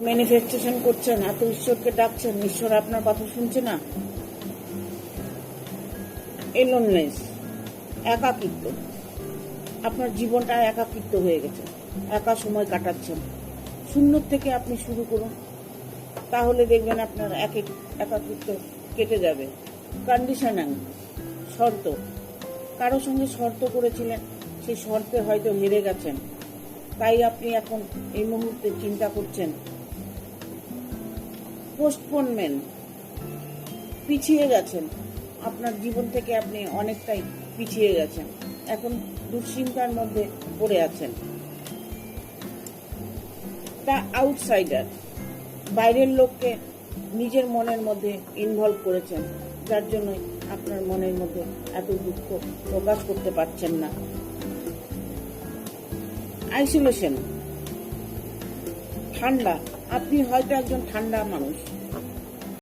Manifestation করছেন, এত ঈশ্বরকে ডাকছেন, ঈশ্বর আপনার কথা শুনছে না। এলোননেস, একাকিত্ব, আপনার জীবনটা একাকিত্ব হয়ে গেছে, একা সময় কাটাচ্ছেন। শূন্য থেকে আপনি শুরু করুন, তাহলে দেখবেন আপনার একাকিত্ব কেটে যাবে। কন্ডিশনাল, শর্ত, কারো সঙ্গে শর্ত করেছিলেন, সেই শর্তে হয়তো হেরে গেছেন, তাই আপনি এখন এই মুহূর্তে চিন্তা করছেন। পোস্টপোনমেন্ট, পিছিয়ে গেছেন, আপনার জীবন থেকে আপনি অনেকটাই পিছিয়ে গেছেন, এখন দুশ্চিন্তার মধ্যে পড়ে আছেন। দ্য আউটসাইডার, বাইরের লোককে নিজের মনের মধ্যে ইনভলভ করেছেন, যার জন্যই আপনার মনের মধ্যে এত দুঃখ প্রকাশ করতে পারছেন না। আইসোলেশন, ঠান্ডা, আপনি হয়তো একজন ঠান্ডা মানুষ,